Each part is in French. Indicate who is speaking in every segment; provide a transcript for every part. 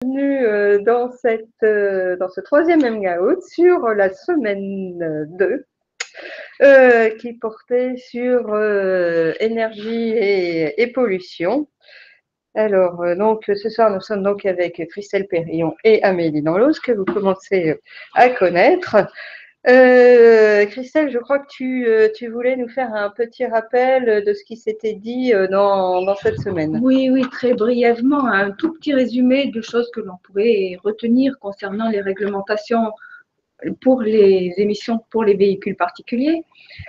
Speaker 1: Bienvenue dans ce troisième hangout sur la semaine 2 qui portait sur énergie et pollution. Alors, donc, ce soir, nous sommes donc avec Christelle Périllon et Amélie Danlos, que vous commencez à connaître. Christelle, je crois que tu voulais nous faire un petit rappel de ce qui s'était dit dans cette semaine.
Speaker 2: Oui, très brièvement, un tout petit résumé de choses que l'on pourrait retenir concernant les réglementations pour les émissions pour les véhicules particuliers.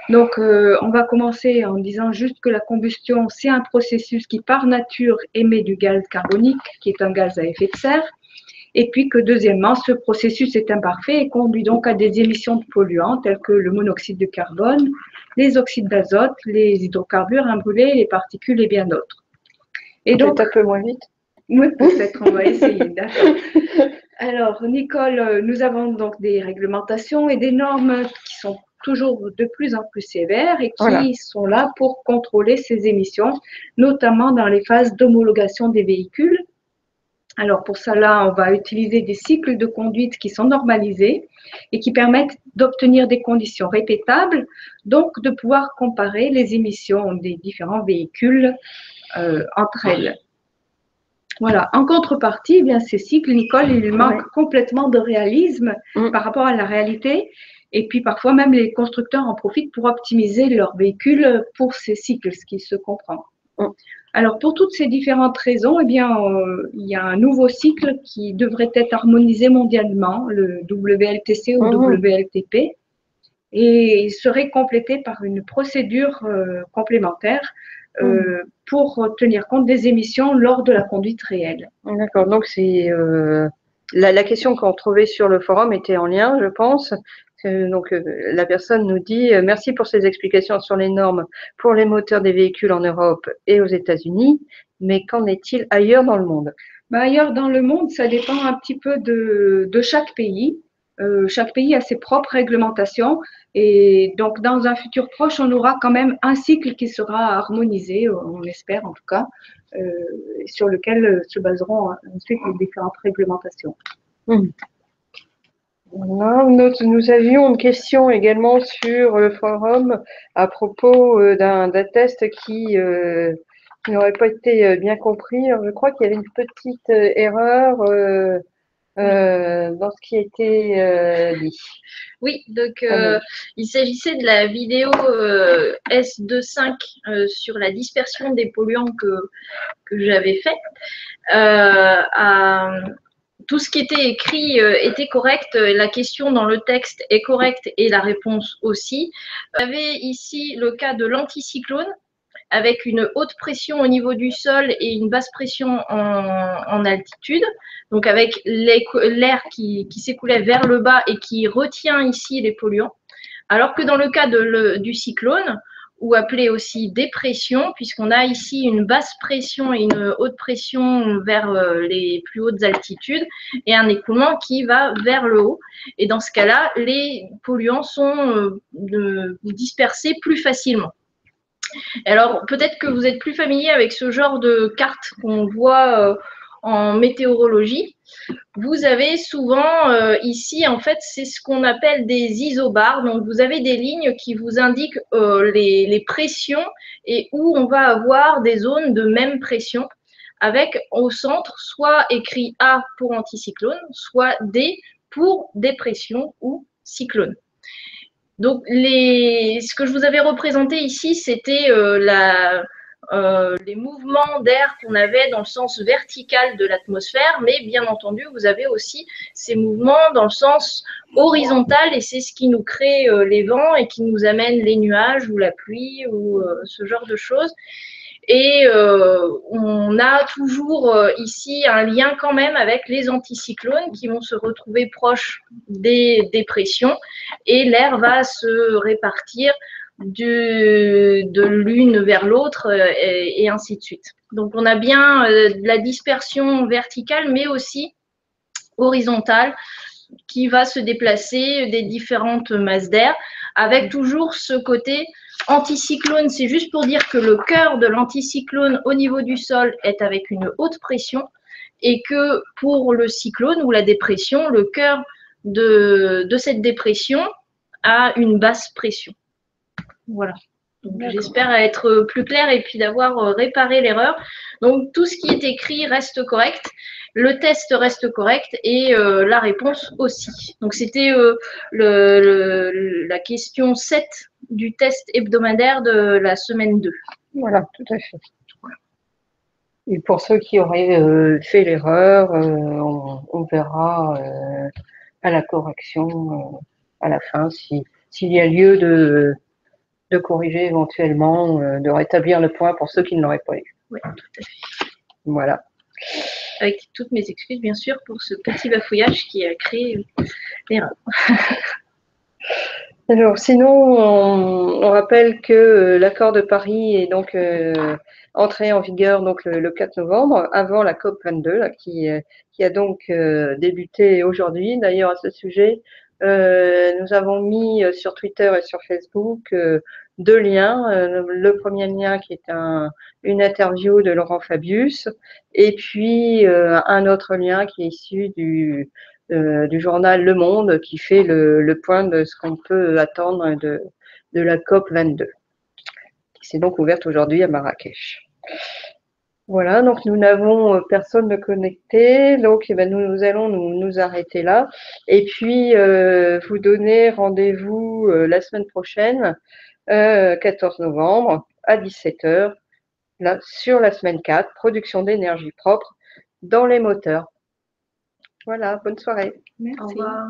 Speaker 2: Donc, on va commencer en disant juste que la combustion, c'est un processus qui, par nature, émet du gaz carbonique, qui est un gaz à effet de serre. Et puis que, deuxièmement, ce processus est imparfait et conduit donc à des émissions de polluants tels que le monoxyde de carbone, les oxydes d'azote, les hydrocarbures imbrûlés, les particules et bien d'autres.
Speaker 1: Et donc, un peu moins vite.
Speaker 2: Oui, peut-être, on va essayer, d'accord. Alors, Nicole, nous avons donc des réglementations et des normes qui sont toujours de plus en plus sévères et qui sont là pour contrôler ces émissions, notamment dans les phases d'homologation des véhicules. Alors, pour cela, on va utiliser des cycles de conduite qui sont normalisés et qui permettent d'obtenir des conditions répétables, donc de pouvoir comparer les émissions des différents véhicules entre elles. Voilà. En contrepartie, eh bien, ces cycles, Nicole, ils manquent complètement de réalisme par rapport à la réalité. Et puis, parfois, même les constructeurs en profitent pour optimiser leurs véhicules pour ces cycles, ce qui se comprend. Alors, pour toutes ces différentes raisons, eh bien, il y a un nouveau cycle qui devrait être harmonisé mondialement, le WLTC ou WLTP, et il serait complété par une procédure complémentaire pour tenir compte des émissions lors de la conduite réelle.
Speaker 1: D'accord, donc c'est la question qu'on trouvait sur le forum était en lien, je pense. Donc la personne nous dit merci pour ces explications sur les normes pour les moteurs des véhicules en Europe et aux États-Unis, mais qu'en est-il ailleurs dans le monde?
Speaker 2: Ailleurs dans le monde, ça dépend un petit peu de chaque pays. Chaque pays a ses propres réglementations et donc dans un futur proche, on aura quand même un cycle qui sera harmonisé, on espère en tout cas, sur lequel se baseront ensuite les différentes réglementations.
Speaker 1: Nous avions une question également sur le forum à propos d'un test qui n'aurait pas été bien compris. Alors, je crois qu'il y avait une petite erreur dans ce qui a été dit.
Speaker 3: Oui, donc il s'agissait de la vidéo S25 sur la dispersion des polluants que j'avais faite. Tout ce qui était écrit était correct, la question dans le texte est correcte et la réponse aussi. Vous avez ici le cas de l'anticyclone avec une haute pression au niveau du sol et une basse pression en altitude, donc avec l'air qui s'écoulait vers le bas et qui retient ici les polluants. Alors que dans le cas du cyclone, ou appelé aussi dépression, puisqu'on a ici une basse pression et une haute pression vers les plus hautes altitudes et un écoulement qui va vers le haut. Et dans ce cas-là, les polluants sont dispersés plus facilement. Alors, peut-être que vous êtes plus familier avec ce genre de carte qu'on voit en météorologie. Vous avez souvent ici, en fait, c'est ce qu'on appelle des isobars. Donc, vous avez des lignes qui vous indiquent les pressions et où on va avoir des zones de même pression avec au centre soit écrit A pour anticyclone, soit D pour dépression ou cyclone. Donc, ce que je vous avais représenté ici, c'était les mouvements d'air qu'on avait dans le sens vertical de l'atmosphère, mais bien entendu, vous avez aussi ces mouvements dans le sens horizontal et c'est ce qui nous crée les vents et qui nous amène les nuages ou la pluie ou ce genre de choses. Et on a toujours ici un lien quand même avec les anticyclones qui vont se retrouver proches des dépressions et l'air va se répartir de l'une vers l'autre et ainsi de suite. Donc on a bien de la dispersion verticale mais aussi horizontale qui va se déplacer des différentes masses d'air avec toujours ce côté anticyclone. C'est juste pour dire que le cœur de l'anticyclone au niveau du sol est avec une haute pression et que pour le cyclone ou la dépression, le cœur de cette dépression a une basse pression. Voilà. J'espère être plus claire et puis d'avoir réparé l'erreur. Donc tout ce qui est écrit reste correct, le test reste correct et la réponse aussi. Donc c'était la question 7 du test hebdomadaire de la semaine 2.
Speaker 1: Voilà, tout à fait. Et pour ceux qui auraient fait l'erreur, on verra à la correction à la fin s'il y a lieu de corriger éventuellement, de rétablir le point pour ceux qui ne l'auraient pas eu.
Speaker 3: Oui, tout à fait.
Speaker 1: Voilà.
Speaker 3: Avec toutes mes excuses, bien sûr, pour ce petit bafouillage qui a créé l'erreur.
Speaker 1: Alors, sinon, on rappelle que l'accord de Paris est donc entré en vigueur donc le 4 novembre, avant la COP 22, là, qui a donc débuté aujourd'hui. D'ailleurs, à ce sujet, nous avons mis sur Twitter et sur Facebook 2 liens. Le premier lien qui est une interview de Laurent Fabius, et puis un autre lien qui est issu du journal Le Monde, qui fait le point de ce qu'on peut attendre de la COP 22, qui s'est donc ouverte aujourd'hui à Marrakech. Voilà, donc nous n'avons personne de connecté, donc nous allons nous arrêter là, et puis vous donner rendez-vous la semaine prochaine, 14 novembre, à 17h, là, sur la semaine 4, production d'énergie propre dans les moteurs. Voilà, bonne soirée.
Speaker 2: Merci.
Speaker 3: Au revoir.